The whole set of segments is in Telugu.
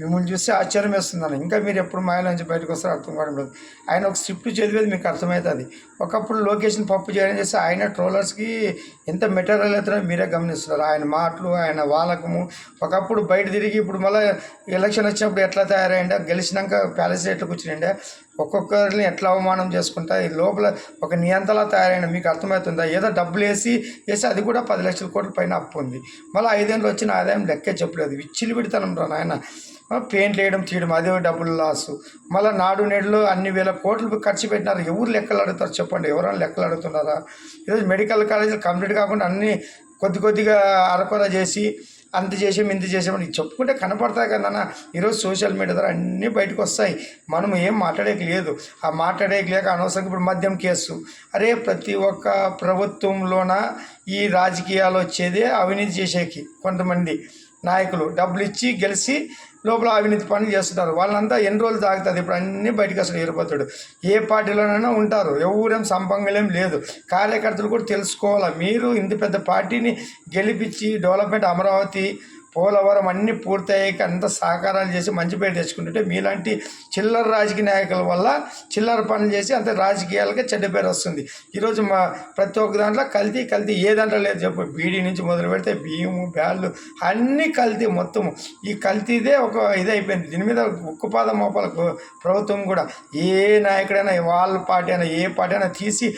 మిమ్మల్ని చూస్తే ఆశ్చర్యం వేస్తుందని. ఇంకా మీరు ఎప్పుడు మాయల నుంచి బయటకు వస్తారో అర్థం కావడం లేదు. ఆయన ఒక స్క్రిప్ట్ చదివేది మీకు అర్థమవుతుంది. ఒకప్పుడు లొకేషన్ పప్పు చేయడం చేస్తే ఆయన ట్రోలర్స్కి ఎంత మెటీరియల్ అవుతుందో మీరే గమనిస్తున్నారు. ఆయన మాటలు, ఆయన వాలకము. ఒకప్పుడు బయట తిరిగి ఇప్పుడు మళ్ళీ ఎలక్షన్ వచ్చినప్పుడు ఎట్లా తయారైండే, గెలిచినాక ప్యాలెస్ ఎట్లా కూర్చునిండే, ఒక్కొక్కరిని ఎట్లా అవమానం చేసుకుంటా ఈ లోపల ఒక నియంతలా తయారైన మీకు అర్థమవుతుందా? ఏదో డబ్బులు వేసి అది కూడా 10 లక్షల కోట్ల పైన అప్పు ఉంది. మళ్ళీ 5 ఏళ్ళు వచ్చిన ఆదాయం లెక్కే చెప్పలేదు. విచ్చిలు పెడతాను రా నాయన. పెయింట్లు వేయడం తీయడం అదే డబ్బులు లాసు. మళ్ళీ నాడు నేడులో అన్ని వేల కోట్లు ఖర్చు పెట్టినారు. ఎవరు లెక్కలు అడుగుతారు చెప్పండి? ఎవరైనా లెక్కలు అడుగుతున్నారా? ఈరోజు మెడికల్ కాలేజీలు కంప్లీట్ కాకుండా అన్నీ కొద్దిగా అరకొర చేసి అంత చేసాం ఇంత చేసామని చెప్పుకుంటే కనపడతాయి కదన్నా. ఈరోజు సోషల్ మీడియా ద్వారా అన్నీ బయటకు వస్తాయి. మనం ఏం మాట్లాడేకి లేదు. ఆ మాట్లాడేకి లేక అనవసరంగా ఇప్పుడు మద్యం కేసు. అరే ప్రతి ఒక్క ప్రభుత్వంలోన ఈ రాజకీయాలు వచ్చేదే అవినీతి చేసేకి. కొంతమంది నాయకులు డబ్బులు ఇచ్చి గెలిచి లోపల అవినీతి పనులు చేస్తుంటారు. వాళ్ళంతా ఎన్ని రోజులు తాగుతుంది. ఇప్పుడు అన్నీ బయటకు అసలు ఏరిపోతాడు. ఏ పార్టీలోనైనా ఉంటారు. ఎవరేం సంపంగలేం లేదు. కార్యకర్తలు కూడా తెలుసుకోవాలి. మీరు ఇంత పెద్ద పార్టీని గెలిపించి డెవలప్మెంట్ అమరావతి, పోలవరం అన్నీ పూర్తయ్యాక అంత సహకారాలు చేసి మంచి పేరు తెచ్చుకుంటుంటే మీలాంటి చిల్లర రాజకీయ నాయకుల వల్ల చిల్లర పనులు చేసి అంత రాజకీయాలకే చెడ్డ పేరు వస్తుంది. ఈరోజు ప్రతి ఒక్క దాంట్లో కల్తీ ఏ దాంట్లో లేదు చెప్పు. బీడీ నుంచి మొదలు పెడితే బియ్యము, బ్యాళ్ళు అన్నీ కల్తీ. మొత్తము ఈ కల్తీదే ఒక ఇదైపోయింది. దీని మీద ఉక్కుపాదం మోపాల ప్రభుత్వం కూడా. ఏ నాయకుడైనా వాళ్ళ పార్టీ అయినా ఏ పార్టీ అయినా తీసి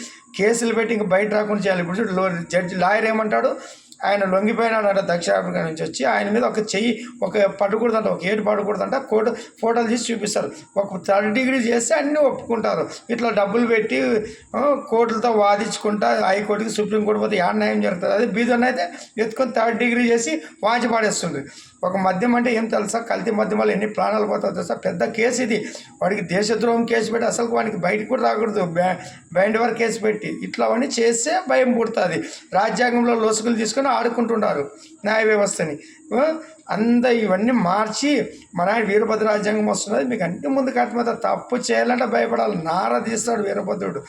కేసులు పెట్టి ఇంక బయట రాకుండా చేయాలి. ఇప్పుడు జడ్జి లాయర్ ఏమంటాడు, ఆయన లొంగిపోయినాడంట దక్షిణాఫ్రికా నుంచి వచ్చి. ఆయన మీద ఒక చెయ్యి ఒక పడకూడదంట, ఒక ఏడు పడకూడదంట. ఫోటోలు తీసి చూపిస్తారు. ఒక 3rd డిగ్రీ చేస్తే అన్నీ ఒప్పుకుంటారు. ఇట్లా డబ్బులు పెట్టి కోర్టులతో వాదించుకుంటా హైకోర్టుకి సుప్రీంకోర్టు పోతే యాడ్ న్యాయం జరుగుతుంది. అదే బీదర్ని అయితే ఎత్తుకొని 3rd డిగ్రీ చేసి వాంచి పాడేస్తుంది. ఒక మద్యం అంటే ఏం తెలుసా? కల్తీ మద్యం వల్ల ఎన్ని ప్రాణాలు పోతాయో తెలుసా? పెద్ద కేసు ఇది. వాడికి దేశద్రోహం కేసు పెట్టి అసలు వాడికి బయటకు కూడా రాకూడదు. బ్యాండ్ ఓవర్ కేసు పెట్టి ఇట్లా అవన్నీ చేస్తే భయం పుడుతుంది. రాజ్యాంగంలో లోసుకులు తీసుకొని ఆడుకుంటున్నారు న్యాయ వ్యవస్థని. ఇవన్నీ మార్చి మన ఆయన వీరభద్ర రాజ్యాంగం వస్తున్నది. మీకు అంటే ముందు కట్టమవుతుంది. తప్పు చేయాలంటే భయపడాలి. నార తీస్తాడు వీరభద్రుడు.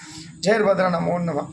జై భద్ర నమో నమః.